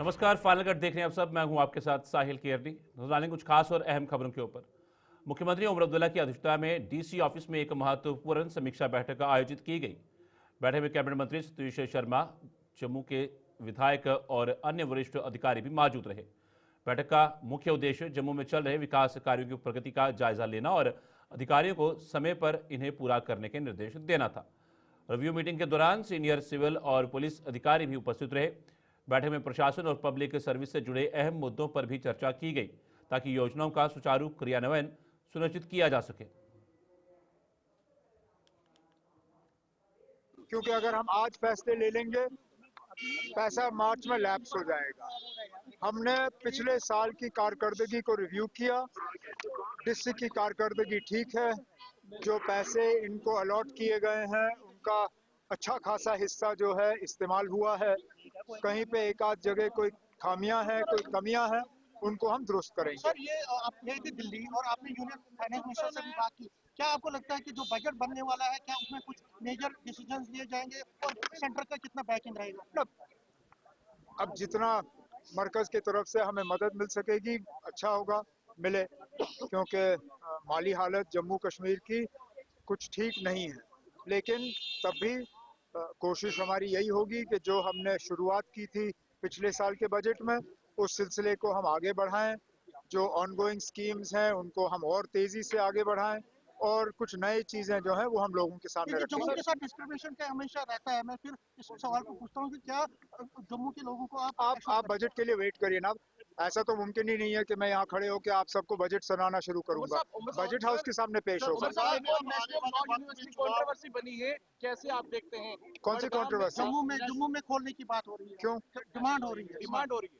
नमस्कार, final cut देख रहे हैं आप सब। मैं हूं आपके साथ साहिल केरनी। नजर डालेंगे कुछ खास और अहम खबरों के ऊपर। मुख्यमंत्री ओमर अब्दुल्ला की अध्यक्षता में डीसी ऑफिस में एक महत्वपूर्ण समीक्षा बैठक आयोजित की गई। बैठक में कैबिनेट मंत्री सतीश शर्मा, जम्मू के विधायक और अन्य वरिष्ठ अधिकारी भी मौजूद रहे। बैठक का मुख्य उद्देश्य जम्मू में चल रहे विकास कार्यों की प्रगति का जायजा लेना और अधिकारियों को समय पर इन्हें पूरा करने के निर्देश देना था। रिव्यू मीटिंग के दौरान सीनियर सिविल और पुलिस अधिकारी भी उपस्थित रहे। बैठक में प्रशासन और पब्लिक सर्विस से जुड़े अहम मुद्दों पर भी चर्चा की गई ताकि योजनाओं का सुचारू क्रियान्वयन सुनिश्चित किया जा सके। क्योंकि अगर हम आज फैसले ले लेंगे, पैसा मार्च में लैप्स हो जाएगा। हमने पिछले साल की कारकर्दगी को रिव्यू किया। डीसी की कारकर्दगी ठीक है। जो पैसे इनको अलॉट किए गए हैं उनका अच्छा खासा हिस्सा जो है इस्तेमाल हुआ है। कहीं पे एक आध जगह कोई खामियां हैं, कोई कमियां हैं, उनको हम दुरुस्त करेंगे। सर, ये आप गए थे दिल्ली और आपने यूनियन फाइनेंस मिनिस्टर से भी बात की। क्या आपको लगता है कि जो बजट बनने वाला है, क्या उसमें कुछ मेजर डिसीजंस लिए जाएंगे और सेंटर का कितना बैकिंग रहेगा? अब जितना मरकज की तरफ से हमें मदद मिल सकेगी अच्छा होगा, मिले, क्योंकि माली हालत जम्मू कश्मीर की कुछ ठीक नहीं है। लेकिन तब भी कोशिश हमारी यही होगी कि जो हमने शुरुआत की थी पिछले साल के बजट में, उस सिलसिले को हम आगे बढ़ाएं। जो ऑनगोइंग स्कीम्स हैं उनको हम और तेजी से आगे बढ़ाएं और कुछ नई चीजें जो हैं वो हम लोगों के सामने देखिए, जम्मू रखेंगे। के साथ डिस्क्रिमिनेशन क्या हमेशा रहता है। मैं फिर इस सवाल को पूछता हूँ कि क्या जम्मू के लोगों को आप बजट के लिए वेट करिए ना। ऐसा तो मुमकिन ही नहीं है कि मैं यहाँ खड़े होकर आप सबको बजट सुनाना शुरू करूंगा। बजट हाउस के सामने पेश होगा। कंट्रोवर्सी बनी है, कैसे आप देखते हैं? कौन सी कंट्रोवर्सी? जम्मू में खोलने की बात हो रही है। क्यों डिमांड हो रही है। डिमांड हो रही है।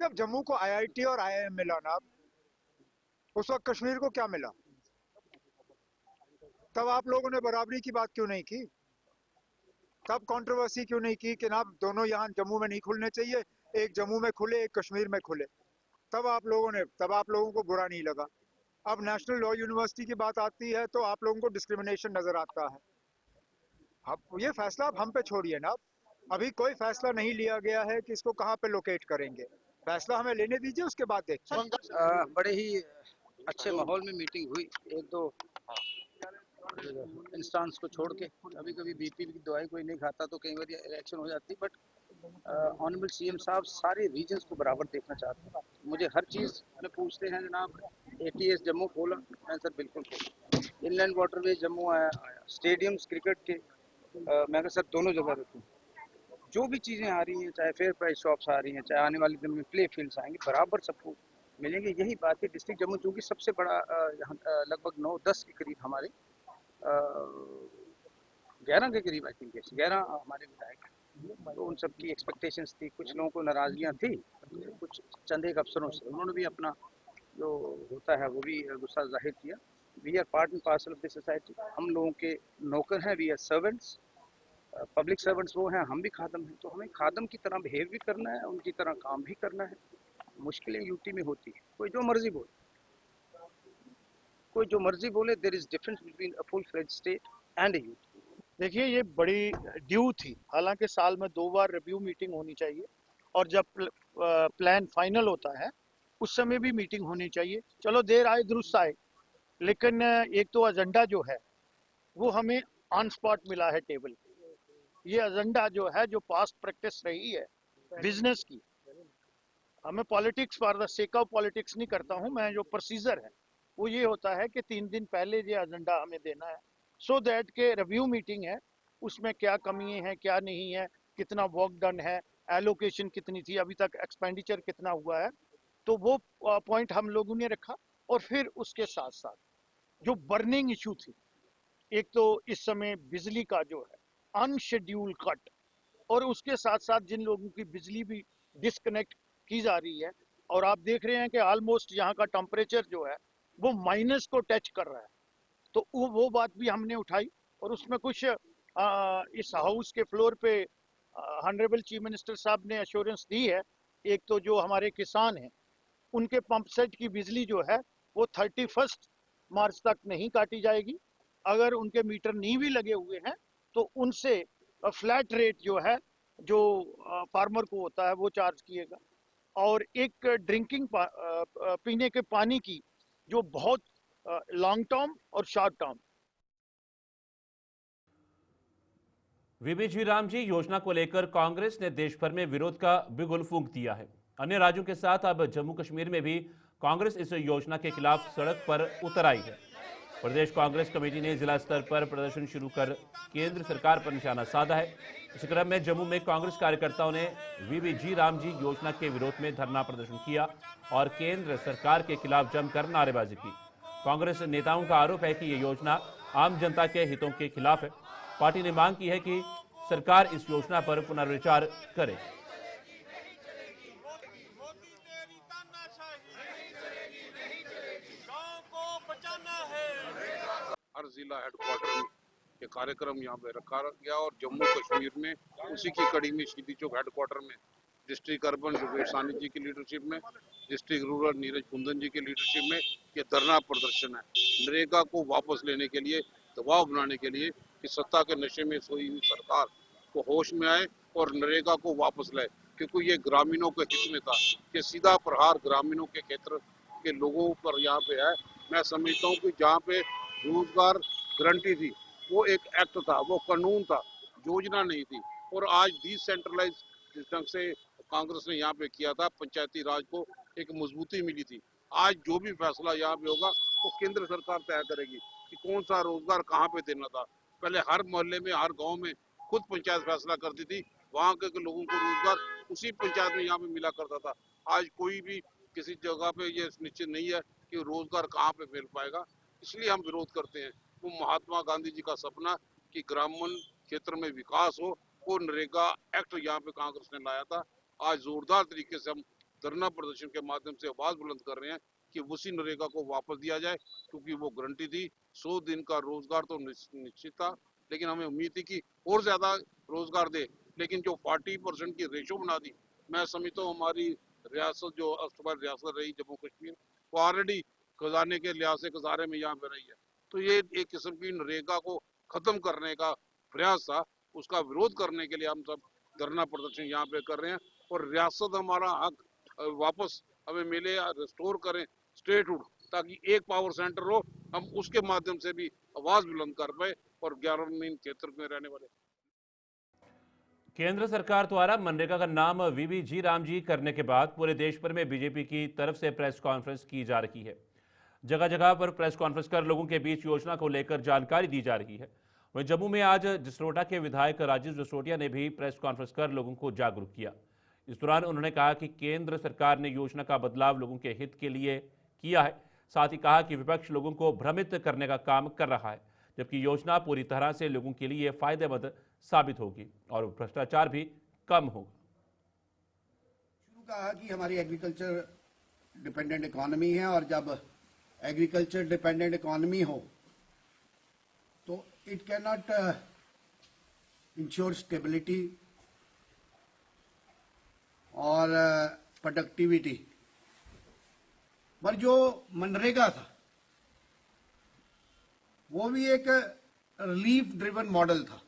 जब जम्मू को आईआईटी और आईआईएम मिला ना, उस वक्त कश्मीर को क्या मिला? तब आप लोगों ने बराबरी की बात क्यों नहीं की? तब कंट्रोवर्सी क्यों नहीं की कि ना दोनों यहाँ जम्मू में नहीं खुलने चाहिए, एक जम्मू में खुले एक कश्मीर में खुले? तब आप लोगों को बुरा नहीं लगा। अब नेशनल लॉ यूनिवर्सिटी की बात आती है तो आप लोगों को डिस्क्रिमिनेशन नजर आता है। अब ये फैसला अब हम पे छोड़िए ना। अभी कोई फैसला नहीं लिया गया है कि इसको कहाँ पे लोकेट करेंगे। फैसला हमें लेने दीजिए, उसके बाद देखते। बड़े ही अच्छे माहौल में मीटिंग हुई। एक दो इंस्टांस को छोड़ के, कभी कभी बीपी की दवाई कोई नहीं खाता तो कई बार रिएक्शन हो जाती, बट ऑनरेबल सीएम साहब सारे रीजन्स को बराबर देखना चाहते हैं। मुझे हर चीज़ में पूछते हैं, जनाब एटीएस जम्मू खोला? मैं सर बिल्कुल खोला। इनलैंड वाटरवे जम्मू आया, स्टेडियम्स क्रिकेट के, मैं कहा सर दोनों जगह रखूँ। जो भी चीज़ें आ रही हैं, चाहे फेयर प्राइस शॉप्स आ रही हैं, चाहे आने वाले दिन में प्ले फील्ड्स आएंगे, बराबर सबको मिलेंगे। यही बात है। डिस्ट्रिक्ट जम्मू चूँकि सबसे बड़ा यहाँ लगभग 9-10 के करीब हमारे 11 के करीब, आई थिंक 11 हमारे विधायक हैं, तो उन सब की एक्सपेक्टेशंस थी। कुछ लोगों को नाराज़गियाँ थी, कुछ चंद एक अफसरों से, उन्होंने भी अपना जो होता है वो भी गुस्सा जाहिर किया। We are part and parcel of the society. हम लोगों के नौकर हैं, we are servants. Public servants वो हैं, हम भी खादम हैं, तो हमें खादम की तरह बिहेव भी करना है, उनकी तरह काम भी करना है। मुश्किलें यूटी में होती है, कोई जो मर्जी बोले, there is difference between a full fledge state and a UT. देखिए, ये बड़ी ड्यू थी। हालांकि साल में 2 बार रिव्यू मीटिंग होनी चाहिए और जब प्लान फाइनल होता है उस समय भी मीटिंग होनी चाहिए। चलो, देर आए दुरुस्त आए, लेकिन एक तो एजेंडा जो है वो हमें ऑन स्पॉट मिला है टेबल पे। ये एजेंडा जो है, जो पास्ट प्रैक्टिस रही है बिजनेस की, हमें politics for the sake of politics नहीं करता हूं मैं। जो प्रोसीजर है वो ये होता है कि 3 दिन पहले ये एजेंडा हमें देना है, सो दैट के रिव्यू मीटिंग है उसमें क्या कमी है क्या नहीं है, कितना वर्क डन है, एलोकेशन कितनी थी, अभी तक एक्सपेंडिचर कितना हुआ है, तो वो पॉइंट हम लोगों ने रखा। और फिर उसके साथ साथ जो बर्निंग इशू थी, एक तो इस समय बिजली का जो है अनशेड्यूल कट, और उसके साथ साथ जिन लोगों की बिजली भी डिस्कनेक्ट की जा रही है, और आप देख रहे हैं कि ऑलमोस्ट यहाँ का टेम्परेचर जो है वो माइनस को टच कर रहा है, तो वो बात भी हमने उठाई। और उसमें कुछ इस हाउस के फ्लोर पे ऑनरेबल चीफ मिनिस्टर साहब ने एश्योरेंस दी है। एक तो जो हमारे किसान हैं उनके पंप सेट की बिजली जो है वो 31 मार्च तक नहीं काटी जाएगी। अगर उनके मीटर नहीं भी लगे हुए हैं तो उनसे फ्लैट रेट जो है, जो फार्मर को होता है, वो चार्ज किएगा। और एक पीने के पानी की जो बहुत लॉन्ग टर्म और शॉर्ट टर्म। वीबी रामजी योजना को लेकर कांग्रेस ने देश भर में विरोध का बिगुल फूंक दिया है। अन्य राज्यों के साथ अब जम्मू कश्मीर में भी कांग्रेस इस योजना के खिलाफ सड़क पर उतर आई है। प्रदेश कांग्रेस कमेटी ने जिला स्तर पर प्रदर्शन शुरू कर केंद्र सरकार पर निशाना साधा है। इस क्रम में जम्मू में कांग्रेस कार्यकर्ताओं ने वीबी रामजी योजना के विरोध में धरना प्रदर्शन किया और केंद्र सरकार के खिलाफ जमकर नारेबाजी की। कांग्रेस नेताओं का आरोप है कि यह योजना आम जनता के हितों के खिलाफ है। पार्टी ने मांग की है कि सरकार इस योजना पर पुनर्विचार करे। हर जिला हेडक्वार्टर के कार्यक्रम यहाँ पे रखा गया और जम्मू कश्मीर में उसी की कड़ी में सीधी चौक हेडक्वार्टर में डिस्ट्रिक्ट अर्बन जुबेर सानी जी की लीडरशिप में, डिस्ट्रिक्ट रूरल नीरज कुंदन जी की लीडरशिप में ये धरना प्रदर्शन है। नरेगा को वापस लेने के लिए, दबाव बनाने के लिए कि सत्ता के नशे में सोई हुई सरकार को होश में आए और नरेगा को वापस लाए, क्योंकि ये ग्रामीणों के हित में था। कि सीधा प्रहार ग्रामीणों के क्षेत्र के लोगों पर यहाँ पे है। मैं समझता हूँ कि जहाँ पे रोजगार गारंटी थी वो एक एक्ट था, वो कानून था, योजना नहीं थी। और आज डिसेंट्रलाइज जिस ढंग से कांग्रेस ने यहाँ पे किया था, पंचायती राज को एक मजबूती मिली थी। आज जो भी फैसला यहाँ पे होगा वो केंद्र सरकार तय करेगी कि कौन सा रोजगार कहाँ पे देना था। पहले हर मोहल्ले में, हर गांव में खुद पंचायत फैसला करती थी, वहाँ के लोगों को रोजगार उसी पंचायत में यहाँ पे मिला करता था। आज कोई भी किसी जगह पे ये निश्चित नहीं है कि रोजगार कहाँ पे मिल पाएगा, इसलिए हम विरोध करते हैं। वो महात्मा गांधी जी का सपना कि ग्रामीण क्षेत्र में विकास हो, वो नरेगा एक्ट यहाँ पे कांग्रेस ने लाया था। आज जोरदार तरीके से हम धरना प्रदर्शन के माध्यम से आवाज बुलंद कर रहे हैं कि उसी नरेगा को वापस दिया जाए, क्योंकि वो गारंटी थी। 100 दिन का रोजगार तो निश्चित था, लेकिन हमें उम्मीद थी कि और ज्यादा रोजगार दे। लेकिन जो 40% की रेशो बना दी, मैं समझता हूँ हमारी रियासत जो अस्तबल रियासत रही जम्मू कश्मीर, वो ऑलरेडी खजाने के लिहाज से खजारे में यहाँ पे रही है। तो ये एक किस्म की नरेगा को खत्म करने का प्रयास था। उसका विरोध करने के लिए हम सब धरना प्रदर्शन यहाँ पे कर रहे हैं और रियासत हमारा हक वापस हमें मिले, रिस्टोर करें स्टेटहुड, ताकि एक पावर सेंटर हो, हम उसके माध्यम से भी आवाज बुलंद कर पाए और ग्रामीण क्षेत्र में रहने वाले। केंद्र सरकार द्वारा मनरेगा का नाम वीबी रामजी करने के बाद पूरे देश भर में बीजेपी की तरफ से प्रेस कॉन्फ्रेंस की जा रही है। जगह जगह पर प्रेस कॉन्फ्रेंस कर लोगों के बीच योजना को लेकर जानकारी दी जा रही है। वहीं जम्मू में आज जसरोटा के विधायक राजीव जसरोटिया ने भी प्रेस कॉन्फ्रेंस कर लोगों को जागरूक किया। इस दौरान उन्होंने कहा कि केंद्र सरकार ने योजना का बदलाव लोगों के हित के लिए किया है। साथ ही कहा कि विपक्ष लोगों को भ्रमित करने का काम कर रहा है, जबकि योजना पूरी तरह से लोगों के लिए फायदेमंद साबित होगी और भ्रष्टाचार भी कम होगा। शुरू कहा कि हमारी एग्रीकल्चर डिपेंडेंट इकोनॉमी है और जब एग्रीकल्चर डिपेंडेंट इकोनॉमी हो तो it can not ensure stability और प्रोडक्टिविटी। पर जो मनरेगा था वो भी एक रिलीफ ड्रिवन मॉडल था।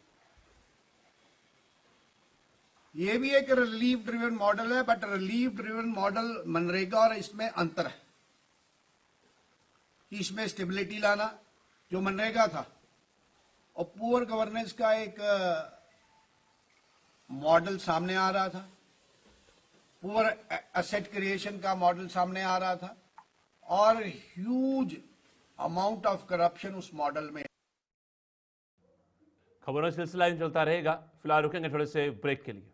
ये भी एक रिलीफ ड्रिवन मॉडल है, but relief driven model MNREGA और इसमें अंतर है कि इसमें स्टेबिलिटी लाना जो मनरेगा था और पुअर गवर्नेंस का एक मॉडल सामने आ रहा था, पुअर एसेट क्रिएशन का मॉडल सामने आ रहा था और ह्यूज अमाउंट ऑफ करप्शन उस मॉडल में। खबरों का सिलसिला चलता रहेगा। फिलहाल रुकेंगे थोड़े से ब्रेक के लिए।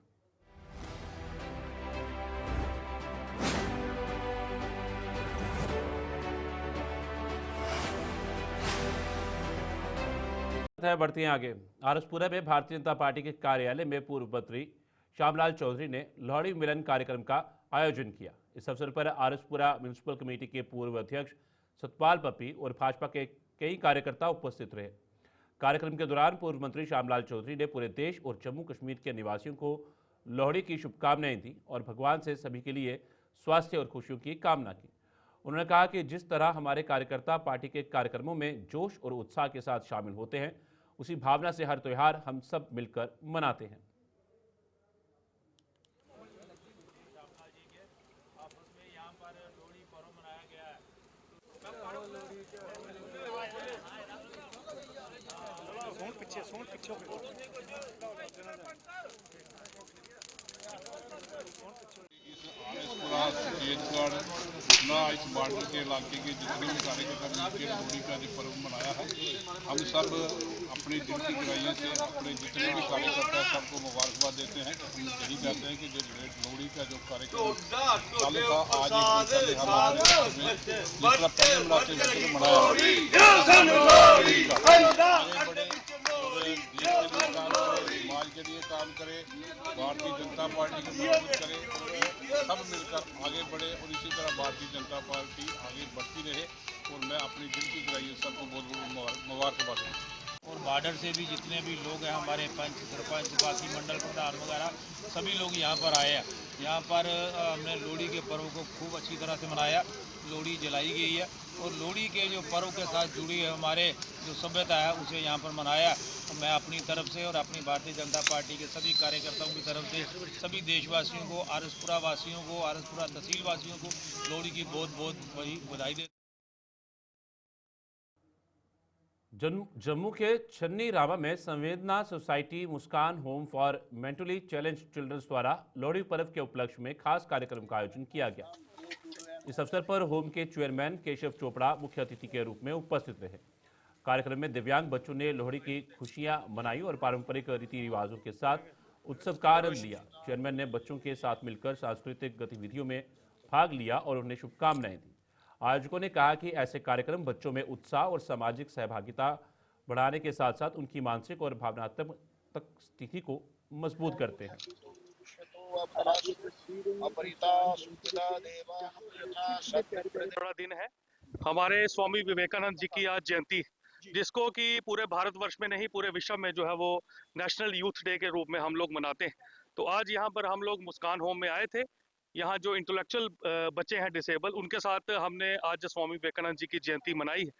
बढ़ती हैं आगे। आरसपुरा में भारतीय जनता पार्टी के कार्यालय में पूर्व मंत्री श्यामलाल चौधरी ने लोहड़ी मिलन कार्यक्रम का आयोजन किया। इस अवसर पर आरसपुरा म्युनिसिपल कमेटी के पूर्व अध्यक्ष सतपाल पप्पी और भाजपा के कई कार्यकर्ता उपस्थित रहे। कार्यक्रम के दौरान पूर्व मंत्री श्यामलाल चौधरी ने पूरे देश और जम्मू कश्मीर के निवासियों को लोहड़ी की शुभकामनाएं दी और भगवान से सभी के लिए स्वास्थ्य और खुशियों की कामना की। उन्होंने कहा कि जिस तरह हमारे कार्यकर्ता पार्टी के कार्यक्रमों में जोश और उत्साह के साथ शामिल होते हैं, उसी भावना से हर त्योहार हम सब मिलकर मनाते हैं। पूरा सफेदगढ़ जितना इस बॉर्डर के इलाके के जितने भी कार्यकर्ता मिलकर लोहड़ी का जो पर्व मनाया है, हम सब अपनी दिल की गहराइयों से अपने जितने भी कार्यकर्ता हैं सबको मुबारकबाद देते हैं। हम यही चाहते हैं कि जो लोहड़ी का जो कार्यक्रम चालू था आज एक दिन पहले हम अपने घर में जिस तरह पहले मनाते थे मनाया समाज के लिए काम करे, भारतीय जनता पार्टी को मजबूत करे, सब मिलकर आगे बढ़े और इसी तरह भारतीय जनता पार्टी आगे बढ़ती रहे। और मैं अपनी दिल की गहराइयों से सबको बहुत बहुत मुबारकबाद दूँ। और बॉर्डर से भी जितने भी लोग हैं हमारे पंच सरपंच बाकी मंडल प्रधान वगैरह सभी लोग यहाँ पर आए हैं। यहाँ पर हमने लोहड़ी के पर्व को खूब अच्छी तरह से मनाया। लोहड़ी जलाई गई है और लोहड़ी के जो पर्व के साथ जुड़ी है हमारे जो सभ्यता है उसे यहाँ पर मनाया। तो मैं अपनी तरफ से और अपनी भारतीय जनता पार्टी के सभी कार्यकर्ताओं की तरफ से सभी देशवासियों को, आरसपुरा वासियों को, आरसपुरा तहसील वासियों को लोहड़ी की बहुत बहुत बड़ी बधाई देता हूं। जम्मू के छन्नी रामा में Samvedna society Muskan home for mentally challenge childrens द्वारा लोहड़ी पर्व के उपलक्ष्य में खास कार्यक्रम का आयोजन किया गया। इस अवसर पर होम के चेयरमैन केशव चोपड़ा मुख्य अतिथि के रूप में उपस्थित रहे। कार्यक्रम में दिव्यांग बच्चों ने लोहड़ी की खुशियां मनाई और पारंपरिक रीति रिवाजों के साथ उत्सव का आनंद लिया। चेयरमैन ने बच्चों के साथ मिलकर सांस्कृतिक गतिविधियों में भाग लिया और उन्हें शुभकामनाएं दी। आयोजकों ने कहा कि ऐसे कार्यक्रम बच्चों में उत्साह और सामाजिक सहभागिता बढ़ाने के साथ साथ उनकी मानसिक और भावनात्मक स्थिति को मजबूत करते हैं। बड़ा दिन है, हमारे स्वामी विवेकानंद जी की आज जयंती, जिसको कि पूरे भारतवर्ष में नहीं पूरे विश्व में जो है वो नेशनल यूथ डे के रूप में हम लोग मनाते हैं। तो आज यहाँ पर हम लोग मुस्कान होम में आए थे। यहाँ जो इंटेलेक्चुअल बच्चे हैं डिसेबल, उनके साथ हमने आज स्वामी विवेकानंद जी की जयंती मनाई है।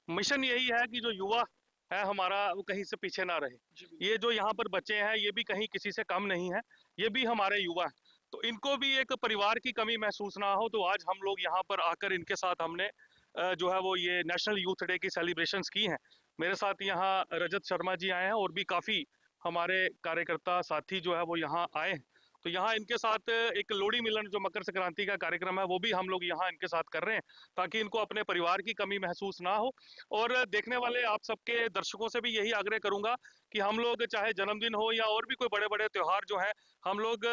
मिशन यही है कि जो युवा है हमारा वो कहीं से पीछे ना रहे। ये जो यहाँ पर बच्चे हैं ये भी कहीं किसी से कम नहीं है, ये भी हमारे युवा हैं। तो इनको भी एक परिवार की कमी महसूस ना हो, तो आज हम लोग यहाँ पर आकर इनके साथ हमने जो है वो ये नेशनल यूथ डे की सेलिब्रेशंस की हैं। मेरे साथ यहाँ रजत शर्मा जी आए हैं और भी काफ़ी हमारे कार्यकर्ता साथी जो है वो यहाँ आए हैं। तो यहाँ इनके साथ एक लोहड़ी मिलन जो मकर संक्रांति का कार्यक्रम है वो भी हम लोग यहाँ इनके साथ कर रहे हैं, ताकि इनको अपने परिवार की कमी महसूस ना हो। और देखने वाले आप सबके दर्शकों से भी यही आग्रह करूंगा कि हम लोग चाहे जन्मदिन हो या और भी कोई बड़े बड़े त्योहार जो है हम लोग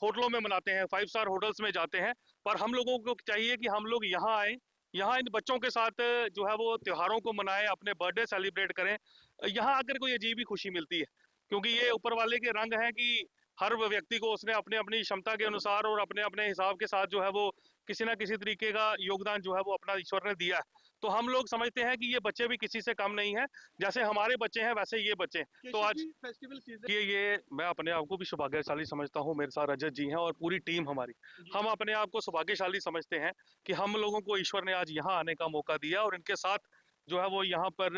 होटलों में मनाते हैं, 5 स्टार होटल्स में जाते हैं, पर हम लोगों को चाहिए कि हम लोग यहाँ आए, यहाँ इन बच्चों के साथ जो है वो त्योहारों को मनाएं, अपने बर्थडे सेलिब्रेट करें। यहाँ आकर कोई अजीब ही खुशी मिलती है, क्योंकि ये ऊपर वाले के रंग है कि हर व्यक्ति को उसने अपने अपनी क्षमता के अनुसार और अपने अपने हिसाब के साथ जो है वो किसी ना किसी तरीके का योगदान जो है वो अपना ईश्वर ने दिया है। तो हम लोग समझते हैं कि ये बच्चे भी किसी से कम नहीं है, जैसे हमारे बच्चे हैं वैसे ये बच्चे हैं। तो आज फेस्टिवल सीजन ये मैं अपने आप को भी सौभाग्यशाली समझता हूँ। मेरे साथ रजत जी हैं और पूरी टीम हमारी, हम अपने आप को सौभाग्यशाली समझते हैं कि हम लोगों को ईश्वर ने आज यहाँ आने का मौका दिया और इनके साथ जो है वो यहाँ पर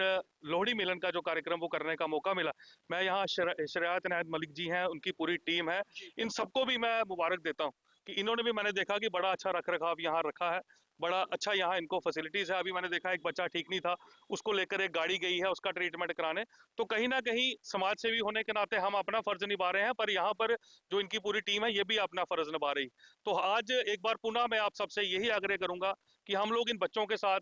लोहड़ी मिलन का जो कार्यक्रम वो करने का मौका मिला। मैं यहाँ शरियात इनायत मलिक जी हैं, उनकी पूरी टीम है, इन सबको भी मैं मुबारक देता हूँ कि इन्होंने भी, मैंने देखा कि बड़ा अच्छा रख रखाव यहाँ रखा है, बड़ा अच्छा यहाँ इनको फैसिलिटीज है। अभी मैंने देखा एक बच्चा ठीक नहीं था, उसको लेकर एक गाड़ी गई है उसका ट्रीटमेंट कराने। तो कहीं ना कहीं समाज सेवी होने के नाते हम अपना फर्ज निभा रहे हैं, पर यहाँ पर जो इनकी पूरी टीम है ये भी अपना फर्ज निभा रही। तो आज एक बार पुनः मैं आप सबसे यही आग्रह करूंगा कि हम लोग इन बच्चों के साथ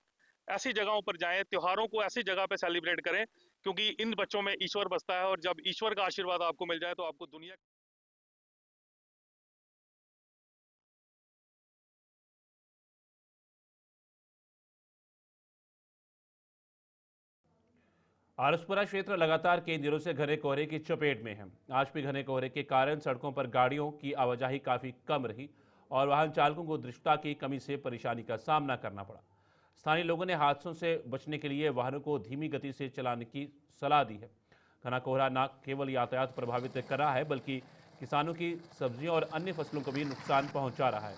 ऐसी जगहों पर जाएं, त्योहारों को ऐसी जगह पे सेलिब्रेट करें, क्योंकि इन बच्चों में ईश्वर बसता है और जब ईश्वर का आशीर्वाद आपको मिल जाए तो आपको दुनिया आरसपुरा क्षेत्र लगातार कई दिनों से घने कोहरे की चपेट में है। आज भी घने कोहरे के कारण सड़कों पर गाड़ियों की आवाजाही काफ़ी कम रही और वाहन चालकों को दृष्टता की कमी से परेशानी का सामना करना पड़ा। स्थानीय लोगों ने हादसों से बचने के लिए वाहनों को धीमी गति से चलाने की सलाह दी है। घना कोहरा न केवल यातायात प्रभावित कर रहा है बल्कि किसानों की सब्जियों और अन्य फसलों को भी नुकसान पहुंचा रहा है।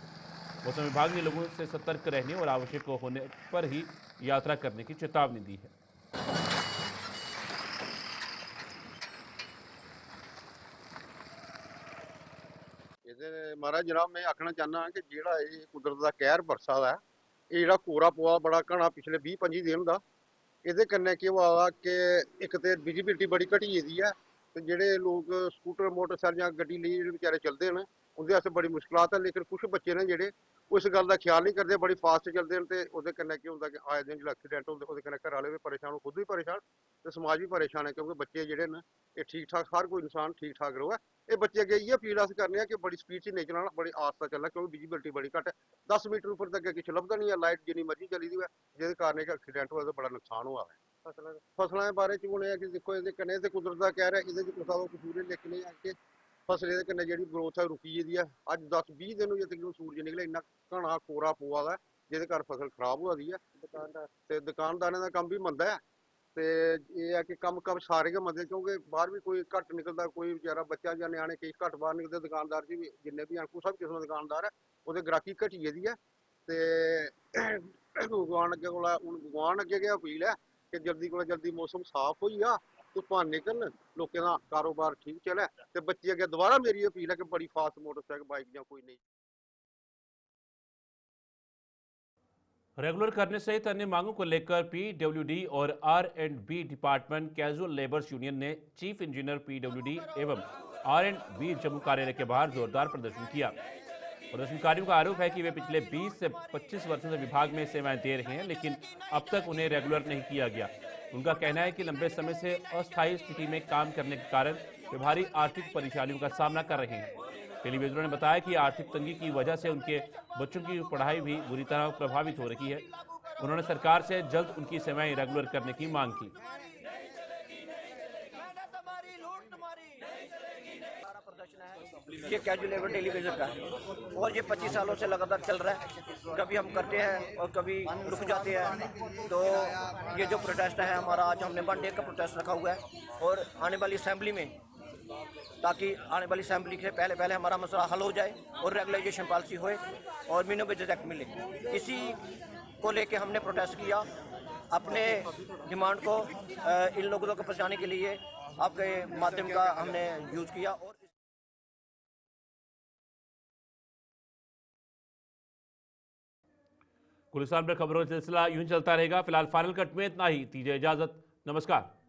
मौसम विभाग ने लोगों से सतर्क रहने और आवश्यक होने पर ही यात्रा करने की चेतावनी दी है। महाराज जनाब मैं आखना चाहना कि जेड़ा ये कुदरत का कहर बरसा है, ये जेड़ा कोहरा पोआ बड़ा घना पिछले 20-25 दिन का, ਇਹਦੇ ਕੰਨੇ ਕੀ ਹੋਇਆ ਕਿ ਇੱਕ ਤੇ ਵਿਜ਼ਿਬਿਲਟੀ ਬੜੀ ਘਟੀ ਇਹਦੀ ਹੈ ਤੇ ਜਿਹੜੇ ਲੋਕ ਸਕੂਟਰ ਮੋਟਰਸਾਈਕਲ ਜਾਂ ਗੱਡੀ ਲਈ ਜਿਹੜੇ ਵਿਚਾਰੇ ਚੱਲਦੇ ਨੇ ਉਹਦੇ ਵਾਸਤੇ ਬੜੀ ਮੁਸ਼ਕਲਾਤ ਹੈ। ਲੇਕਿਨ ਕੁਝ ਬੱਚੇ ਨੇ ਜਿਹੜੇ ਉਸ ਗੱਲ ਦਾ ਖਿਆਲ ਨਹੀਂ ਕਰਦੇ, ਬੜੀ ਫਾਸਟ ਚੱਲਦੇ ਨੇ ਤੇ ਉਹਦੇ ਕੰਨੇ ਕੀ ਹੁੰਦਾ ਕਿ ਆਏ ਦਿਨ ਜਿਹੜਾ ਐਕਸੀਡੈਂਟ ਹੁੰਦੇ ਉਹਦੇ ਕੰਨੇ ਘਰ ਵਾਲੇ ਵੀ ਪਰੇਸ਼ਾਨ, ਖੁਦ ਵੀ ਪਰੇਸ਼ਾਨ ਤੇ ਸਮਾਜ ਵੀ ਪਰੇਸ਼ਾਨ ਹੈ। ਕਿਉਂਕਿ ਬੱਚੇ ਜਿਹੜੇ ਨੇ ਇਹ ਠੀਕ ਠਾਕ, ਹਰ ਕੋਈ ਇਨਸਾਨ ਠੀਕ ਠਾਕ ਰਹੂਗਾ। ਇਹ ਬੱਚੇ ਅੱਗੇ ਇਹ ਅਪੀਲ ਅਸੀਂ ਕਰਨੇ ਆ ਕਿ ਬੜੀ ਸਪੀਡ 'ਚ ਨਹੀਂ ਚਲਾਉਣਾ, ਬੜੀ ਆਸਤਾ ਚੱਲਣਾ, ਕਿਉਂਕਿ ਵਿਜ਼ਿਬਿਲਟੀ ਬੜੀ ਘੱਟ ਹੈ। 10 ਮੀਟਰ ਉੱਪਰ ਤੱਕ ਕੁਛ ਲੱਭਦਾ ਨਹੀਂ ਹੈ, ਲਾਈਟ ਜਿੰਨੀ ਮਰਜ਼ੀ ਚਲੀ ਦੀ ਹੈ, ਜਿਹਦੇ ਕਾਰਨ ਇੱਕ ਐਕਸੀਡੈਂਟ ਹੋਇਆ ਤਾਂ ਬੜਾ ਨੁਕਸਾਨ ਹੋਇਆ ਹੈ। ਫਸਲਾਂ ਦੇ ਬਾਰੇ 'ਚ ਹੁਣ ਇਹ ਹੈ ਕਿ ਦੇਖੋ ਇਹਦੇ ਕੰਨੇ ਤੇ ਕੁਦਰਤ ਦਾ ਕਹਿ ਰਿਹਾ, ਇਹਦੇ 'ਚ ਕੋਈ ਸਾਡਾ ਕਸੂਰ ਨਹੀਂ, ਲੇਕਿਨ ਇਹ ਹੈ ਕਿ ਫਸਲ ਇਹਦੇ ਕੰਨੇ ਜਿਹੜੀ ਗਰੋਥ ਹੈ ਰੁਕੀ ਇਹਦੀ ਹੈ। ਅੱਜ 10-20 ਦਿਨ ਹੋਏ ਤਕਰੀਬਨ ਸੂਰਜ ਨਿਕਲਿਆ, ਇੰਨਾ ਘਣਾ ਕੋਰਾ ਪੋਆ ਦਾ ਜਿਹਦੇ ਕਾਰਨ ਫਸਲ ਖਰਾਬ ਹੋ ਗਈ ਹੈ। ਤੇ ਦੁਕਾਨਦਾਰਾਂ ਦਾ ਕੰਮ ਵੀ ਮੰਦਾ ਹੈ ਤੇ ਇਹ ਹੈ ਕਿ ਕੰਮ ਸਾਰੇ ਮੰਦੇ, ਕਿਉਂਕਿ ਬਾਹਰ ਵੀ ਕੋਈ ਘੱਟ ਨਿਕਲਦਾ, ਕੋਈ ਵਿਚਾਰਾ ਬੱਚਾ ਜਾਂ ਨਿਆਣੇ ਕਈ ਘੱਟ ਬਾਹਰ ਨਿਕਲਦੇ। ਦੁਕਾਨਦਾਰ ਜੀ ਵੀ ਜਿੰਨੇ ਵੀ ਹਨ ਸਭ ਕਿਸਮ ਦੇ ਦੁਕਾਨਦਾਰ ਹੈ, ਉਹਦੇ ਗ੍ਰਾਹਕੀ ਘਟੀ ਇਹਦੀ ਹੈ। ਤੇ ਭਗਵਾਨ ਅੱਗੇ ਕੋਲ ਹੁਣ ਭਗਵਾਨ ਅੱਗੇ ਗਿਆ ਅਪੀਲ ਹੈ ਕਿ ਜਲਦੀ ਕੋਲ ਜਲਦੀ ਮੌਸਮ ਸਾਫ਼ ਹੋਈ ਆ, ਤੂਫਾਨ ਨਿਕਲਣ, ਲੋਕਾਂ ਦਾ ਕਾਰੋਬਾਰ ਠੀਕ ਚੱਲੇ। ਤੇ ਬੱਚੇ ਅੱਗੇ ਦੁਬਾਰਾ ਮੇਰੀ ਅਪੀਲ ਹੈ ਕਿ ਬੜੀ ਫਾਸਟ ਮੋਟਰਸਾਈਕਲ ਬਾਈਕ ਜਾਂ कोई नहीं। रेगुलर करने सहित अन्य मांगों को लेकर पीडब्ल्यूडी और आर&बी डिपार्टमेंट कैजुअल लेबर्स यूनियन ने चीफ इंजीनियर पीडब्ल्यूडी एवं आर&बी जम्मू कार्यालय के बाहर जोरदार प्रदर्शन किया। प्रदर्शनकारियों का आरोप है कि वे पिछले 20 से 25 वर्षों से विभाग में सेवाएं दे रहे हैं, लेकिन अब तक उन्हें रेगुलर नहीं किया गया। उनका कहना है कि लंबे समय से अस्थायी स्थिति में काम करने के कारण वे भारी आर्थिक परेशानियों का सामना कर रहे हैं। टेलीविजनों ने बताया कि आर्थिक तंगी की वजह से उनके बच्चों की पढ़ाई भी बुरी तरह प्रभावित हो रही है। उन्होंने सरकार से जल्द उनकी सेवाएं रेगुलर करने की मांग की। ये कैजुअल लेबर टेलीविजन का है और ये 25 सालों से लगातार चल रहा है। कभी हम करते हैं और कभी रुक जाते हैं। तो ये जो प्रोटेस्ट है हमारा, आज हमने 1 डे का प्रोटेस्ट रखा हुआ है और आने वाली असेंबली में, ताकि आने वाली असेंबली से पहले हमारा मसला हल हो जाए और रेगुलाइजेशन पॉलिसी होए और मिनिमम वेजेस एक्ट मिले। इसी को लेके हमने प्रोटेस्ट किया, अपने डिमांड को इन लोगों तक पहुंचाने के लिए आपके माध्यम का हमने यूज़ किया। और गुलिस्तान पर खबरों का सिलसिला यूं चलता रहेगा। फिलहाल फाइनल कट में इतना ही। दीजिए इजाजत, नमस्कार।